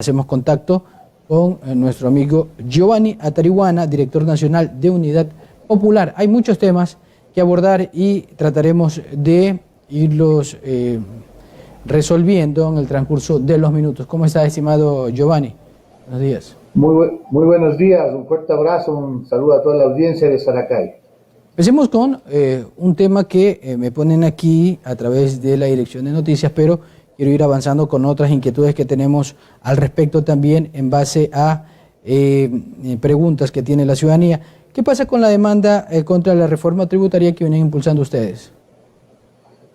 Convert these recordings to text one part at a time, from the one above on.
Hacemos contacto con nuestro amigo Giovanni Atariwana, director nacional de Unidad Popular. Hay muchos temas que abordar y trataremos de irlos resolviendo en el transcurso de los minutos. ¿Cómo está, estimado Giovanni? Buenos días. Muy buenos días, un fuerte abrazo, un saludo a toda la audiencia de Saracay. Empecemos con un tema que me ponen aquí a través de la Dirección de Noticias, pero quiero ir avanzando con otras inquietudes que tenemos al respecto también en base a preguntas que tiene la ciudadanía. ¿Qué pasa con la demanda contra la reforma tributaria que vienen impulsando ustedes?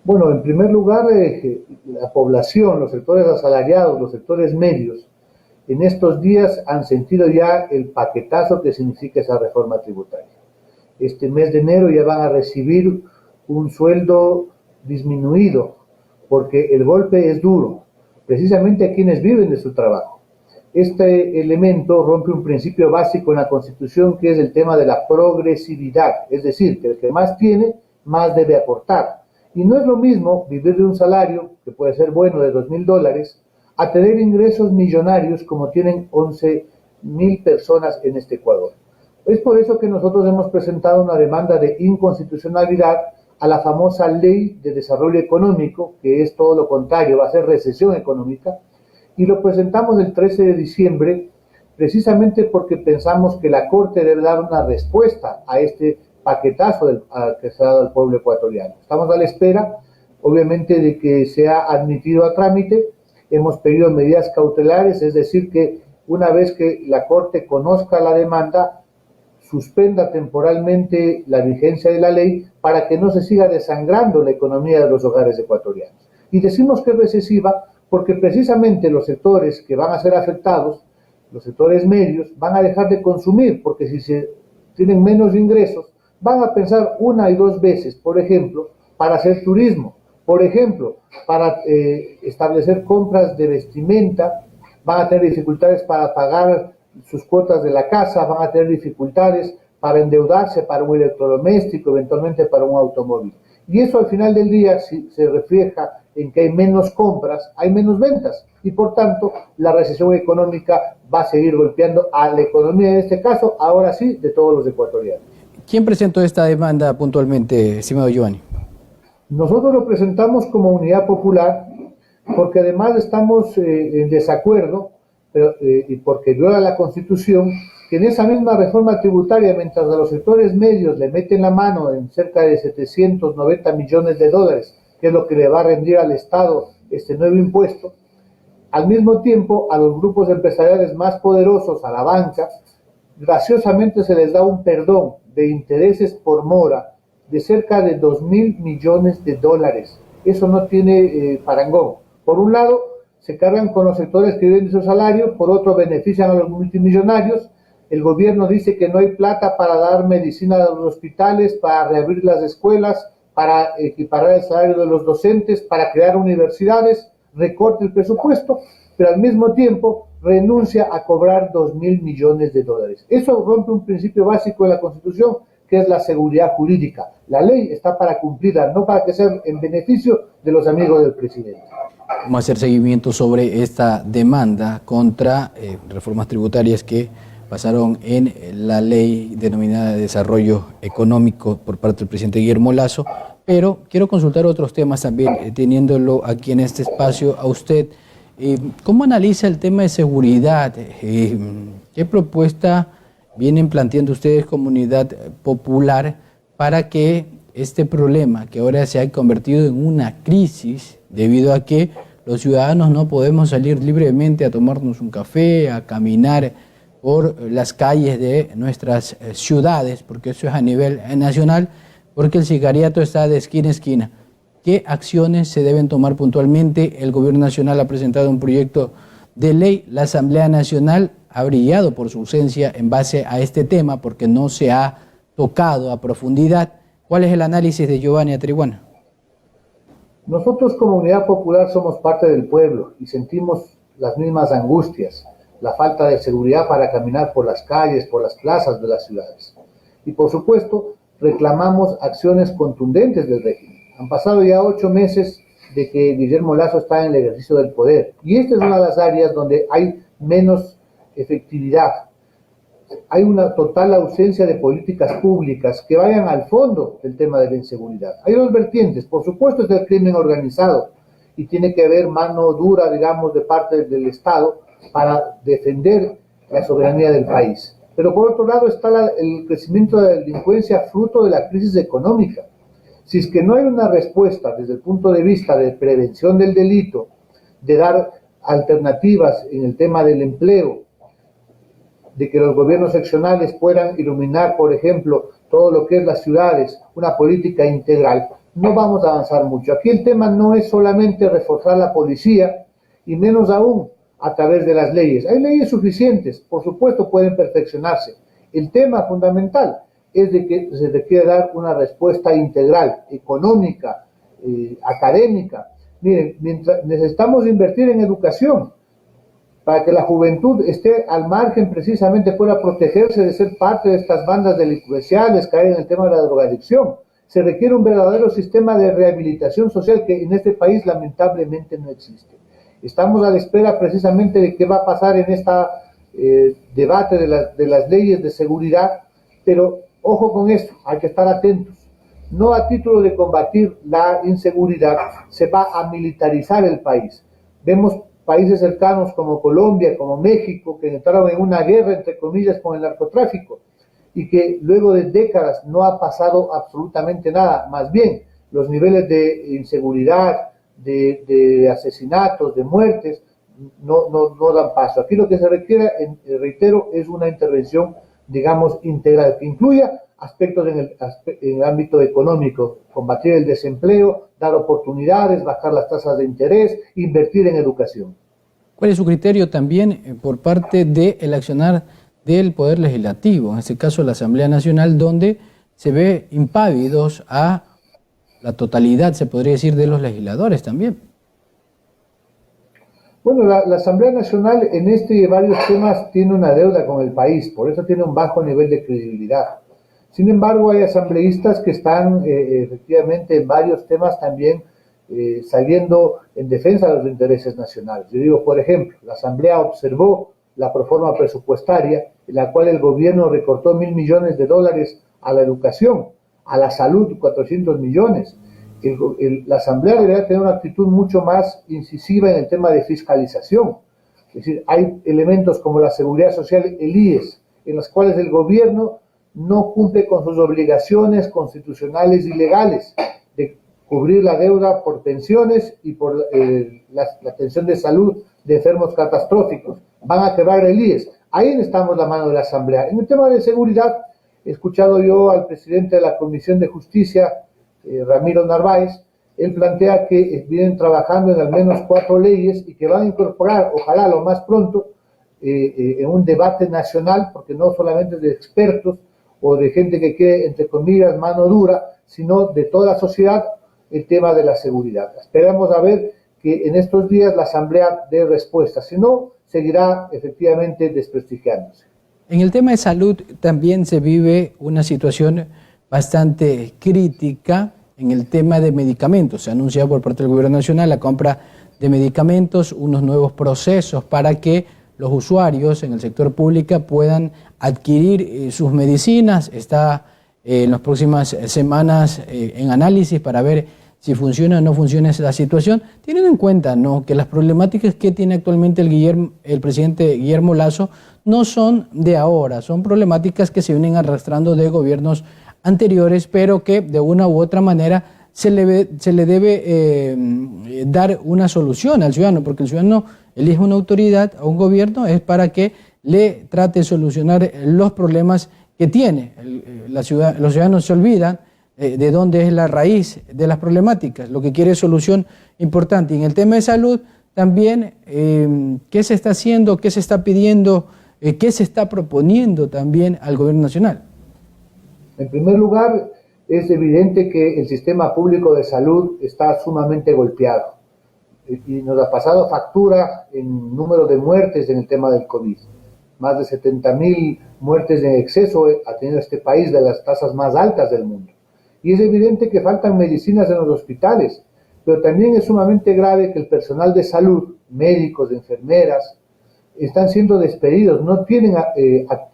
Bueno, en primer lugar, la población, los sectores asalariados, los sectores medios, en estos días han sentido ya el paquetazo que significa esa reforma tributaria. Este mes de enero ya van a recibir un sueldo disminuido, porque el golpe es duro, precisamente a quienes viven de su trabajo. Este elemento rompe un principio básico en la Constitución, que es el tema de la progresividad, es decir, que el que más tiene, más debe aportar. Y no es lo mismo vivir de un salario, que puede ser bueno, de $2,000, a tener ingresos millonarios como tienen 11,000 personas en este Ecuador. Es por eso que nosotros hemos presentado una demanda de inconstitucionalidad a la famosa Ley de Desarrollo Económico, que es todo lo contrario, va a ser recesión económica, y lo presentamos el 13 de diciembre, precisamente porque pensamos que la Corte debe dar una respuesta a este paquetazo que se ha dado al pueblo ecuatoriano. Estamos a la espera, obviamente, de que sea admitido a trámite. Hemos pedido medidas cautelares, es decir, que una vez que la Corte conozca la demanda, suspenda temporalmente la vigencia de la ley para que no se siga desangrando la economía de los hogares ecuatorianos. Y decimos que es recesiva porque precisamente los sectores que van a ser afectados, los sectores medios, van a dejar de consumir, porque si se tienen menos ingresos, van a pensar una y dos veces, por ejemplo, para hacer turismo, por ejemplo, para establecer compras de vestimenta, van a tener dificultades para pagar sus cuotas de la casa, van a tener dificultades para endeudarse para un electrodoméstico, eventualmente para un automóvil. Y eso al final del día, si se refleja en que hay menos compras, hay menos ventas. Y por tanto, la recesión económica va a seguir golpeando a la economía, en este caso, ahora sí, de todos los ecuatorianos. ¿Quién presentó esta demanda puntualmente, estimado Giovanni? Nosotros lo presentamos como Unidad Popular, porque además estamos en desacuerdo, y porque viola la Constitución, que en esa misma reforma tributaria, mientras a los sectores medios le meten la mano en cerca de 790 millones de dólares, que es lo que le va a rendir al Estado este nuevo impuesto, al mismo tiempo a los grupos empresariales más poderosos, a la banca, graciosamente se les da un perdón de intereses por mora de cerca de 2,000 millones de dólares. Eso no tiene parangón. Por un lado, se cargan con los sectores que viven de su salario, por otro benefician a los multimillonarios. El gobierno dice que no hay plata para dar medicina a los hospitales, para reabrir las escuelas, para equiparar el salario de los docentes, para crear universidades, recorta el presupuesto, pero al mismo tiempo renuncia a cobrar 2,000 millones de dólares. Eso rompe un principio básico de la Constitución, que es la seguridad jurídica. La ley está para cumplirla, no para que sea en beneficio de los amigos del presidente. Vamos a hacer seguimiento sobre esta demanda contra reformas tributarias que pasaron en la ley denominada de desarrollo económico por parte del presidente Guillermo Lasso, pero quiero consultar otros temas también, teniéndolo aquí en este espacio a usted. ¿Cómo analiza el tema de seguridad? ¿Qué propuesta vienen planteando ustedes, Comunidad Popular, para que este problema, que ahora se ha convertido en una crisis, debido a que los ciudadanos no podemos salir libremente a tomarnos un café, a caminar por las calles de nuestras ciudades, porque eso es a nivel nacional, porque el sicariato está de esquina a esquina? ¿Qué acciones se deben tomar puntualmente? El Gobierno Nacional ha presentado un proyecto de ley. La Asamblea Nacional ha brillado por su ausencia en base a este tema, porque no se ha tocado a profundidad. ¿Cuál es el análisis de Giovanni Atariwana? Nosotros como Unidad Popular somos parte del pueblo y sentimos las mismas angustias, la falta de seguridad para caminar por las calles, por las plazas de las ciudades. Y por supuesto, reclamamos acciones contundentes del régimen. Han pasado ya 8 meses de que Guillermo Lasso está en el ejercicio del poder, y esta es una de las áreas donde hay menos efectividad. Hay una total ausencia de políticas públicas que vayan al fondo del tema de la inseguridad. Hay dos vertientes, por supuesto es el crimen organizado y tiene que haber mano dura, digamos, de parte del Estado para defender la soberanía del país. Pero por otro lado está el crecimiento de la delincuencia fruto de la crisis económica. Si es que no hay una respuesta desde el punto de vista de prevención del delito, de dar alternativas en el tema del empleo, de que los gobiernos seccionales puedan iluminar, por ejemplo, todo lo que es las ciudades, una política integral, no vamos a avanzar mucho. Aquí el tema no es solamente reforzar la policía, y menos aún a través de las leyes. Hay leyes suficientes, por supuesto pueden perfeccionarse. El tema fundamental es de que se requiere dar una respuesta integral, económica, académica. Miren, mientras necesitamos invertir en educación, para que la juventud esté al margen, precisamente pueda protegerse de ser parte de estas bandas delincuenciales, caer en el tema de la drogadicción. Se requiere un verdadero sistema de rehabilitación social que en este país lamentablemente no existe. Estamos a la espera precisamente de qué va a pasar en este debate de las leyes de seguridad, pero ojo con esto, hay que estar atentos. No a título de combatir la inseguridad se va a militarizar el país. Vemos países cercanos como Colombia, como México, que entraron en una guerra, entre comillas, con el narcotráfico y que luego de décadas no ha pasado absolutamente nada. Más bien, los niveles de inseguridad, de asesinatos, de muertes, no dan paso. Aquí lo que se requiere, reitero, es una intervención, digamos, integral, que incluya aspectos en el ámbito económico, combatir el desempleo, dar oportunidades, bajar las tasas de interés, invertir en educación. ¿Cuál es su criterio también por parte del accionar del Poder Legislativo, en este caso la Asamblea Nacional, donde se ve impávidos a la totalidad, se podría decir, de los legisladores también? Bueno, la Asamblea Nacional en este y varios temas tiene una deuda con el país, por eso tiene un bajo nivel de credibilidad. Sin embargo, hay asambleístas que están efectivamente en varios temas también saliendo en defensa de los intereses nacionales. Yo digo, por ejemplo, la Asamblea observó la proforma presupuestaria en la cual el gobierno recortó $1.000 millones a la educación, a la salud 400 millones. La Asamblea debería tener una actitud mucho más incisiva en el tema de fiscalización. Es decir, hay elementos como la seguridad social, el IES, en los cuales el gobierno no cumple con sus obligaciones constitucionales y legales de cubrir la deuda por pensiones y por la atención de salud de enfermos catastróficos. Van a quebrar el IES. Ahí necesitamos la mano de la Asamblea. En el tema de seguridad, he escuchado yo al presidente de la Comisión de Justicia, Ramiro Narváez. Él plantea que vienen trabajando en al menos 4 leyes y que van a incorporar, ojalá lo más pronto, en un debate nacional, porque no solamente de expertos o de gente que quiere, entre comillas, mano dura, sino de toda la sociedad, el tema de la seguridad. Esperamos a ver que en estos días la Asamblea dé respuesta, si no, seguirá efectivamente desprestigiándose. En el tema de salud también se vive una situación bastante crítica en el tema de medicamentos. Se ha anunciado por parte del Gobierno Nacional la compra de medicamentos, unos nuevos procesos para que los usuarios en el sector público puedan adquirir sus medicinas. Está en las próximas semanas en análisis para ver si funciona o no funciona esa situación, teniendo en cuenta, ¿no?, que las problemáticas que tiene actualmente el presidente Guillermo Lasso no son de ahora, son problemáticas que se vienen arrastrando de gobiernos anteriores, pero que de una u otra manera se le debe dar una solución al ciudadano, porque el ciudadano elige una autoridad, a un gobierno, es para que le trate de solucionar los problemas que tiene. Los ciudadanos se olvidan de dónde es la raíz de las problemáticas, lo que quiere es solución importante. Y en el tema de salud también, ¿qué se está haciendo, qué se está pidiendo, qué se está proponiendo también al gobierno nacional? En primer lugar, es evidente que el sistema público de salud está sumamente golpeado y nos ha pasado factura en número de muertes en el tema del COVID. Más de 70.000 muertes en exceso ha tenido este país, de las tasas más altas del mundo. Y es evidente que faltan medicinas en los hospitales, pero también es sumamente grave que el personal de salud, médicos, enfermeras, están siendo despedidos, no tienen,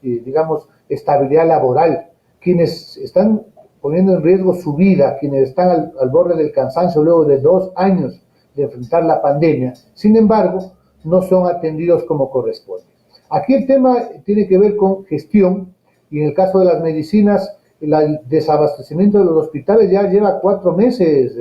digamos, estabilidad laboral, quienes están poniendo en riesgo su vida, quienes están al borde del cansancio luego de 2 años de enfrentar la pandemia, sin embargo, no son atendidos como corresponde. Aquí el tema tiene que ver con gestión, y en el caso de las medicinas, el desabastecimiento de los hospitales ya lleva 4 meses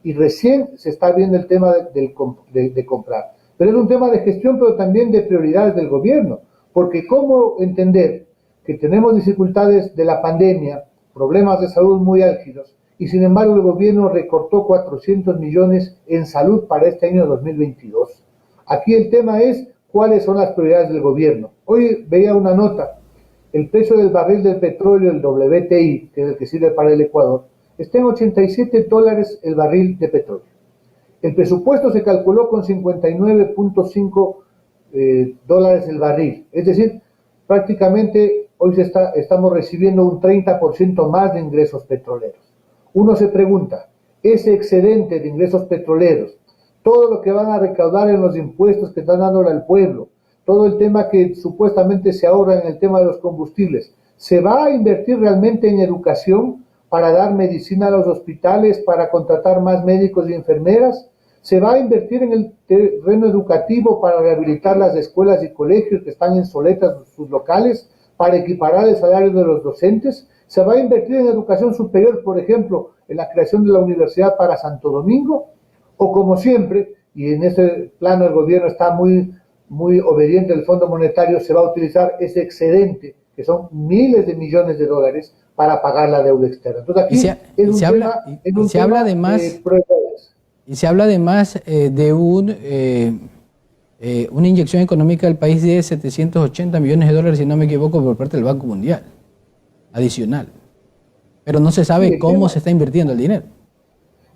y recién se está viendo el tema de comprar. Pero es un tema de gestión, pero también de prioridades del gobierno, porque cómo entender que tenemos dificultades de la pandemia, problemas de salud muy álgidos, y sin embargo el gobierno recortó 400 millones en salud para este año 2022. Aquí el tema es cuáles son las prioridades del gobierno. Hoy veía una nota, el precio del barril del petróleo, el WTI, que es el que sirve para el Ecuador, está en $87 el barril de petróleo. El presupuesto se calculó con 59.5 dólares el barril, es decir, prácticamente hoy estamos recibiendo un 30% más de ingresos petroleros. Uno se pregunta, ese excedente de ingresos petroleros, todo lo que van a recaudar en los impuestos que están dándole al pueblo, todo el tema que supuestamente se ahorra en el tema de los combustibles, ¿se va a invertir realmente en educación para dar medicina a los hospitales, para contratar más médicos y enfermeras? ¿Se va a invertir en el terreno educativo para rehabilitar las escuelas y colegios que están obsoletas sus locales, para equiparar el salario de los docentes? ¿Se va a invertir en educación superior, por ejemplo, en la creación de la Universidad para Santo Domingo? O como siempre, y en ese plano el gobierno está muy obediente al Fondo Monetario, se va a utilizar ese excedente, que son miles de millones de dólares, para pagar la deuda externa. Entonces aquí se habla además de una inyección económica al país de 780 millones de dólares, si no me equivoco, por parte del Banco Mundial, adicional. Pero no se sabe cómo se está invirtiendo el dinero.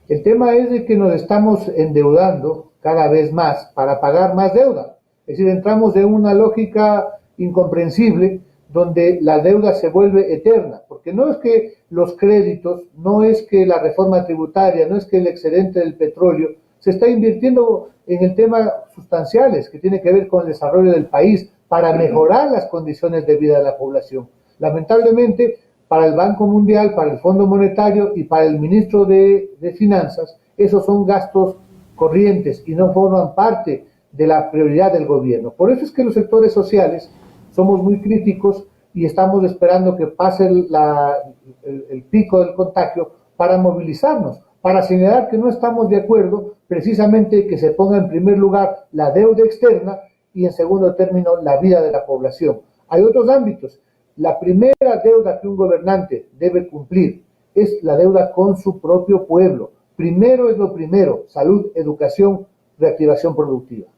El tema es de que nos estamos endeudando cada vez más para pagar más deuda. Es decir, entramos en una lógica incomprensible donde la deuda se vuelve eterna, porque no es que los créditos, no es que la reforma tributaria, no es que el excedente del petróleo, se está invirtiendo en el tema sustanciales que tiene que ver con el desarrollo del país para mejorar las condiciones de vida de la población. Lamentablemente, para el Banco Mundial, para el Fondo Monetario y para el ministro de Finanzas, esos son gastos corrientes y no forman parte de la prioridad del gobierno. Por eso es que los sectores sociales somos muy críticos y estamos esperando que pase el pico del contagio para movilizarnos, para señalar que no estamos de acuerdo precisamente que se ponga en primer lugar la deuda externa y en segundo término la vida de la población. Hay otros ámbitos. La primera deuda que un gobernante debe cumplir es la deuda con su propio pueblo. Primero es lo primero, salud, educación, reactivación productiva.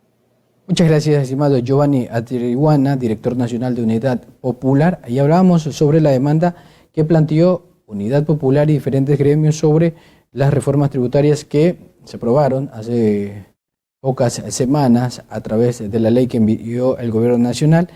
Muchas gracias, estimado Giovanni Atiriguana, director nacional de Unidad Popular. Ahí hablábamos sobre la demanda que planteó Unidad Popular y diferentes gremios sobre las reformas tributarias que se aprobaron hace pocas semanas a través de la ley que envió el Gobierno Nacional.